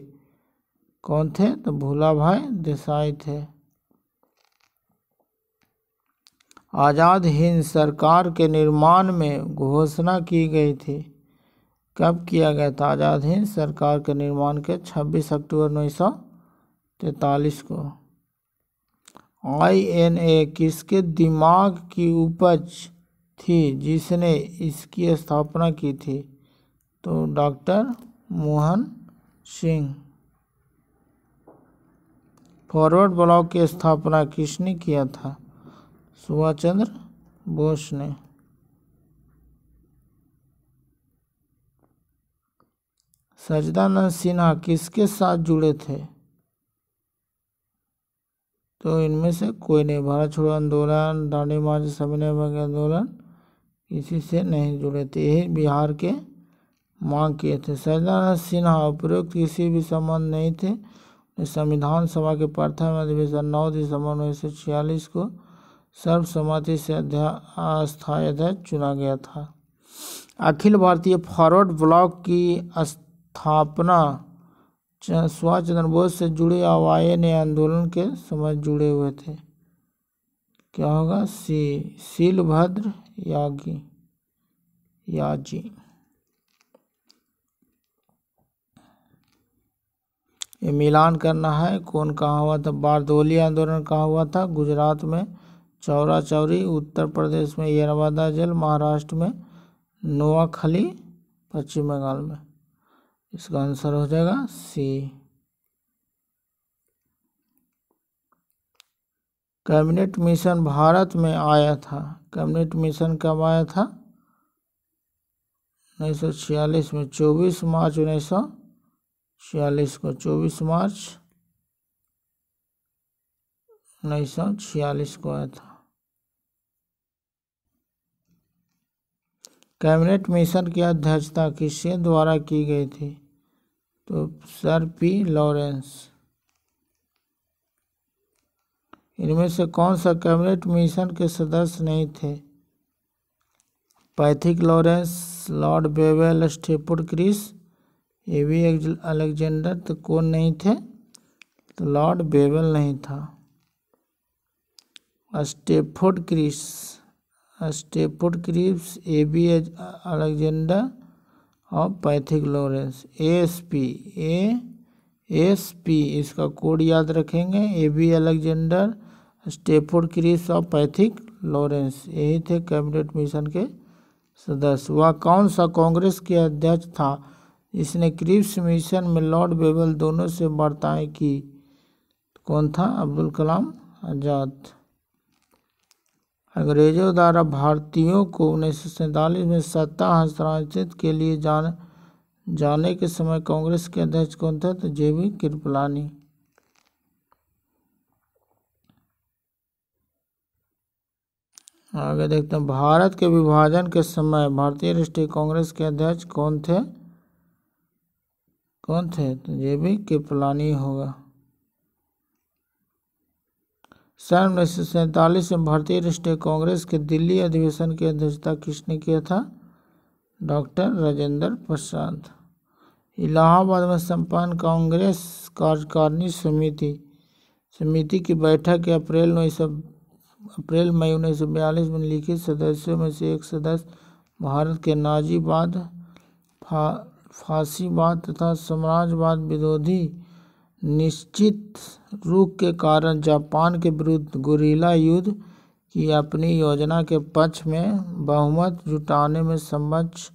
कौन थे? तो भूलाभाई देसाई थे। आज़ाद हिंद सरकार के निर्माण में घोषणा की गई थी। कब किया गया था आज़ाद हिंद सरकार के निर्माण के? 26 अक्टूबर 1943 को। INA किसके दिमाग की उपज थी जिसने इसकी स्थापना की थी? तो doctor Mohan Singh. Forward block की स्थापना किसने किया था? सुभाष चंद्र बोस ने। सच्चिदानंद सिन्हा किसके साथ जुड़े थे? तो इनमें से कोई नहीं। भारत छोड़ो आंदोलन, दांडी मार्च, सविनय अवज्ञा आंदोलन किसी से नहीं जुड़े थे। यही बिहार के मांग किए थे। सच्चिदानंद सिन्हा उपरोक्त किसी भी संबंध नहीं थे। संविधान सभा के प्रथम अधिवेशन 9 दिसंबर 1946 को सर्वसम्मति से अस्थायी अध्यक्ष चुना गया था। अखिल भारतीय फॉरवर्ड ब्लॉक की स्थापना सुभाष चंद्र बोस से जुड़े INA आंदोलन के समय जुड़े हुए थे। क्या होगा? सी। शीलभद्र याजी। ये मिलान करना है। कौन कहाँ हुआ था? बारदोली आंदोलन कहाँ हुआ था? गुजरात में चौरा चौरी, उत्तर प्रदेश में यरवदा जेल, महाराष्ट्र में नोआखली, पश्चिम बंगाल में। इसका आंसर हो जाएगा सी। कैबिनेट मिशन भारत में आया था। कैबिनेट मिशन कब आया था? 1946 में। 24 मार्च 1946 को। 24 मार्च 1946 को आया था। कैबिनेट मिशन की अध्यक्षता किसके द्वारा की गई थी? तो सर P. लॉरेंस। इनमें से कौन सा कैबिनेट मिशन के सदस्य नहीं थे? Pethick Lawrence, Lord Wavell, Stafford Cripps, A.V. Alexander. तो कौन नहीं थे? तो लॉर्ड बेवेल नहीं था। स्टेफोर्ड क्रिप्स, AB अलेक्जेंडर और पैथिक लॉरेंस। ASP इसका कोड याद रखेंगे, AB अलेक्जेंडर, स्टेफोर्ड क्रिप्स और पैथिक लॉरेंस, यही थे कैबिनेट मिशन के सदस्य। वह कौन सा कांग्रेस के अध्यक्ष था जिसने क्रिप्स मिशन में लॉर्ड बेबल दोनों से वार्ताएं की? कौन था? अब्दुल कलाम आजाद। अंग्रेजों द्वारा भारतीयों को 1947 में सत्ता हस्तांतरित के लिए जाने के समय कांग्रेस के अध्यक्ष कौन थे? तो JB कृपलानी। आगे देखते हैं, भारत के विभाजन के समय भारतीय राष्ट्रीय कांग्रेस के अध्यक्ष कौन थे? तो JB कृपलानी होगा। सन 1947 में भारतीय राष्ट्रीय कांग्रेस के दिल्ली अधिवेशन की अध्यक्षता किसने किया था? डॉक्टर राजेंद्र प्रसाद। इलाहाबाद में संपन्न कांग्रेस कार्यकारिणी समिति की बैठक अप्रैल मई 1942 में लिखित सदस्यों में से एक सदस्य भारत के नाजीवाद, फासीवाद तथा साम्राज्यवाद विरोधी निश्चित रुख के कारण जापान के विरुद्ध गुरिल्ला युद्ध की अपनी योजना के पक्ष में बहुमत जुटाने में समक्ष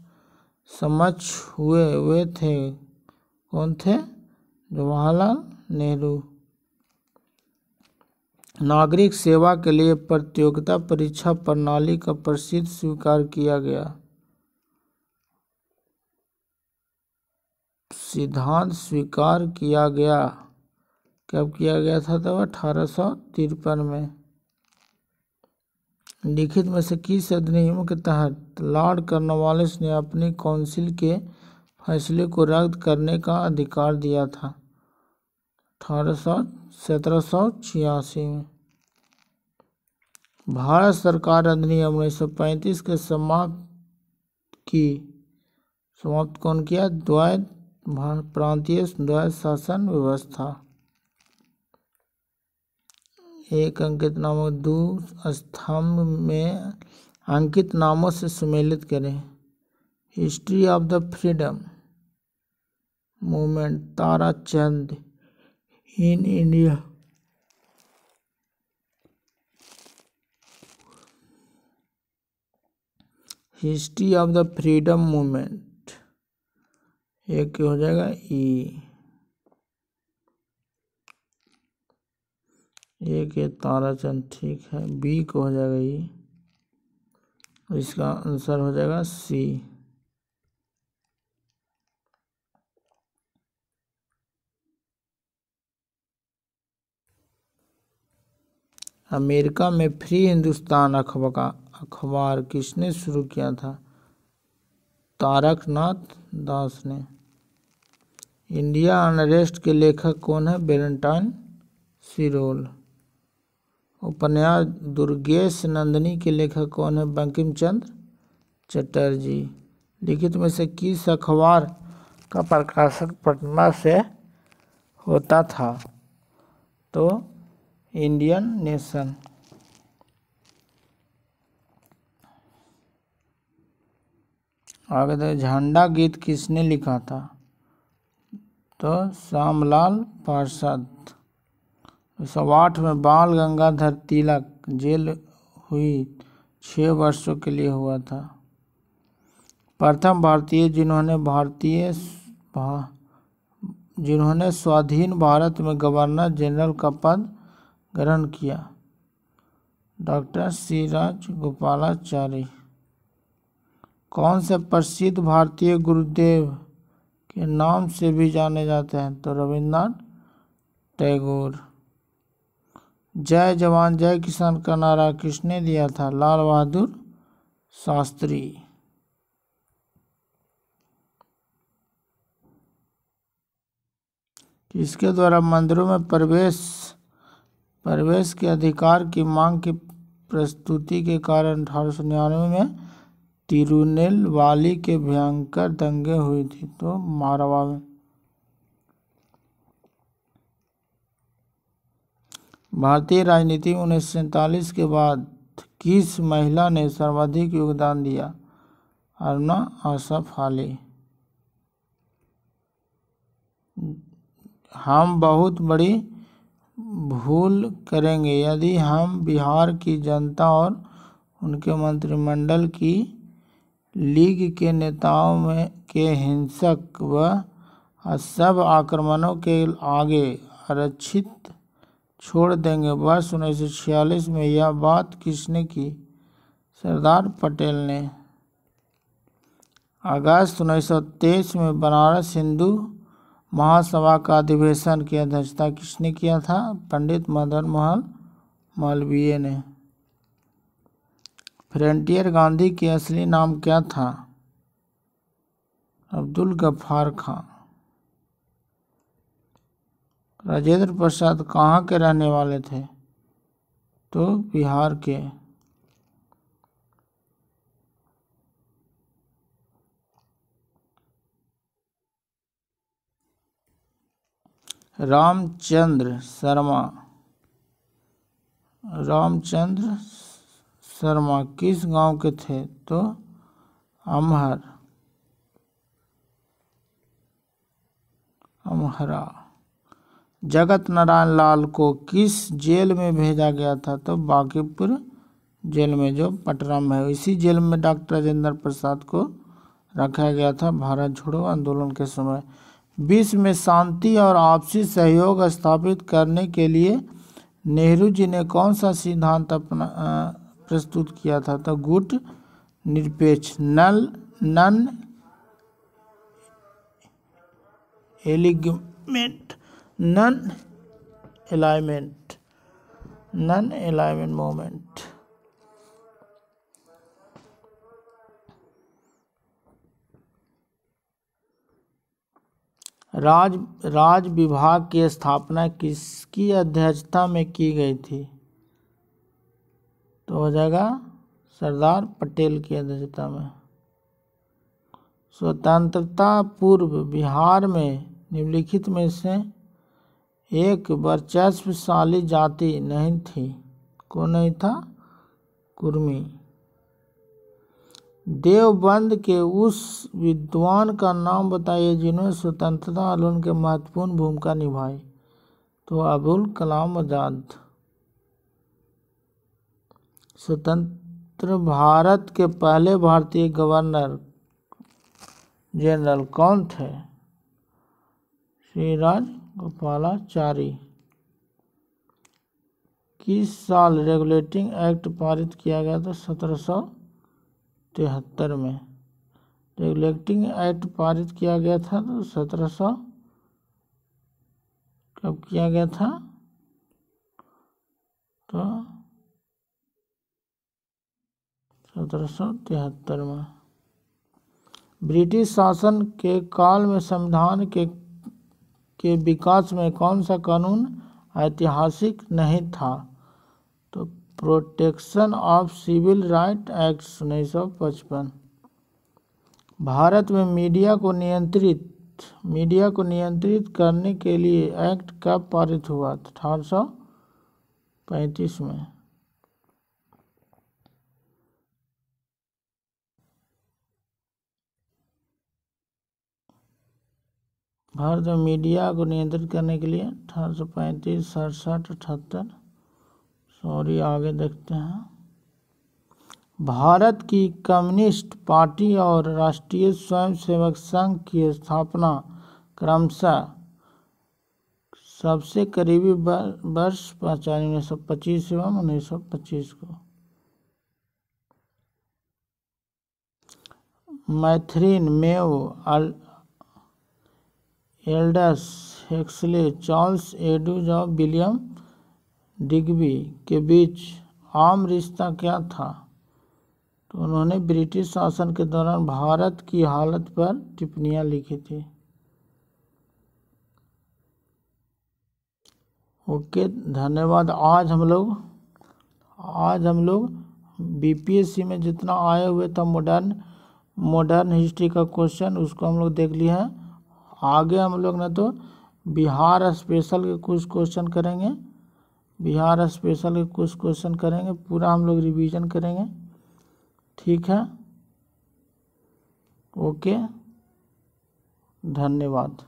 हुए थे। कौन थे? जवाहरलाल नेहरू। नागरिक सेवा के लिए प्रतियोगिता परीक्षा प्रणाली का प्रसिद्ध स्वीकार किया गया सिद्धांत स्वीकार किया गया। कब किया गया था? तब 1853 में। लिखित में से किस अधिनियम के तहत लॉर्ड कॉर्नवालिस ने अपनी काउंसिल के फैसले को रद्द करने का अधिकार दिया था? 1786 में। भारत सरकार अधिनियम 1935 के समाप्त कौन किया? प्रांतीय द्वैध शासन व्यवस्था। एक अंकित नामों दो स्तंभ में अंकित नामों से सुमेलित करें। History of the freedom movement, Tarachand in India. History of the freedom movement, एक हो जाएगा ई, एक है ताराचंद, ठीक है। बी को हो जाएगा ई, इसका आंसर हो जाएगा सी। अमेरिका में फ्री हिंदुस्तान अखबार किसने शुरू किया था? तारकनाथ दास ने। इंडिया अनरेस्ट के लेखक कौन है? वैलेंटाइन सिरोल। उपन्यास दुर्गेश नंदिनी के लेखक कौन है? बंकिम चंद्र चटर्जी। लिखित में से किस अखबार का प्रकाशन पटना से होता था? तो इंडियन नेशन। आगे तो झंडा गीत किसने लिखा था? तो श्यामलाल पार्षद। 1908 में बाल गंगाधर तिलक जेल हुई 6 वर्षों के लिए हुआ था। प्रथम भारतीय जिन्होंने स्वाधीन भारत में गवर्नर जनरल का पद ग्रहण किया? Doctor C Rajagopalachari. कौन से प्रसिद्ध भारतीय गुरुदेव के नाम से भी जाने जाते हैं? तो रविन्द्रनाथ टैगोर। जय जवान जय किसान का नारा किसने दिया था? लाल बहादुर शास्त्री। किसके द्वारा मंदिरों में प्रवेश के अधिकार की मांग की प्रस्तुति के कारण 1899 में तिरुनेलवाली के भयंकर दंगे हुई थी? तो मारवा में। भारतीय राजनीति में 1947 के बाद किस महिला ने सर्वाधिक योगदान दिया? अरुणा आसफ अली। हम बहुत बड़ी भूल करेंगे यदि हम बिहार की जनता और उनके मंत्रिमंडल की लीग के नेताओं में के हिंसक व सब आक्रमणों के आगे आरक्षित छोड़ देंगे। वर्ष 1946 में यह बात किसने की? सरदार पटेल ने। अगस्त 1923 में बनारस हिंदू महासभा का अधिवेशन की अध्यक्षता किसने किया था? पंडित मदन मोहन मालवीय ने। फ्रंटियर गांधी के असली नाम क्या था? अब्दुल गफ्फार खां। राजेंद्र प्रसाद कहाँ के रहने वाले थे? तो बिहार के। रामचंद्र शर्मा किस गांव के थे? तो अमहरा। जगत नारायण लाल को किस जेल में भेजा गया था? तो बांकीपुर जेल में, जो पटना में है। इसी जेल में डॉक्टर राजेंद्र प्रसाद को रखा गया था भारत छोड़ो आंदोलन के समय। विश्व में शांति और आपसी सहयोग स्थापित करने के लिए नेहरू जी ने कौन सा सिद्धांत प्रस्तुत किया था? तो गुट निरपेक्ष, नन अलाइनमेंट मूवमेंट। राज विभाग की स्थापना किसकी अध्यक्षता में की गई थी? तो हो जाएगा सरदार पटेल की अध्यक्षता में। स्वतंत्रता पूर्व बिहार में निम्नलिखित में से एक वर्चस्वशाली जाति नहीं थी। कौन नहीं था? कुर्मी। देवबंद के उस विद्वान का नाम बताइए जिन्होंने स्वतंत्रता आंदोलन के महत्वपूर्ण भूमिका निभाई। तो अबुल कलाम आजाद। स्वतंत्र भारत के पहले भारतीय गवर्नर जनरल कौन थे? श्री राजगोपालाचारी। किस साल रेगुलेटिंग एक्ट पारित किया गया था? 1773 में रेगुलेटिंग एक्ट पारित किया गया था। तो 1700 कब किया गया था? तो 1773 में। ब्रिटिश शासन के काल में संविधान के विकास में कौन सा कानून ऐतिहासिक नहीं था? तो protection of civil right act 1955। Bharat में मीडिया को नियंत्रित करने के लिए एक्ट कब पारित हुआ? 1835 में। भारत में मीडिया को नियंत्रित करने के लिए 1835, 67, 78। सॉरी, आगे देखते हैं। भारत की कम्युनिस्ट पार्टी और राष्ट्रीय स्वयंसेवक संघ की स्थापना क्रमशः सबसे करीबी वर्ष 1925 एवं 1925 को। मैथरीन, मेयो, एल्डस हेक्सले, चार्ल्स एडूज और विलियम डिग्बी के बीच आम रिश्ता क्या था? तो उन्होंने ब्रिटिश शासन के दौरान भारत की हालत पर टिप्पणियां लिखी थी। ओके, धन्यवाद। आज हम लोग बीपीएससी में जितना आए हुए था मॉडर्न हिस्ट्री का क्वेश्चन, उसको हम लोग देख लिया है। आगे हम लोग ना तो बिहार स्पेशल के कुछ क्वेश्चन करेंगे बिहार स्पेशल के कुछ क्वेश्चन करेंगे, पूरा हम लोग रिवीजन करेंगे, ठीक है। ओके, धन्यवाद।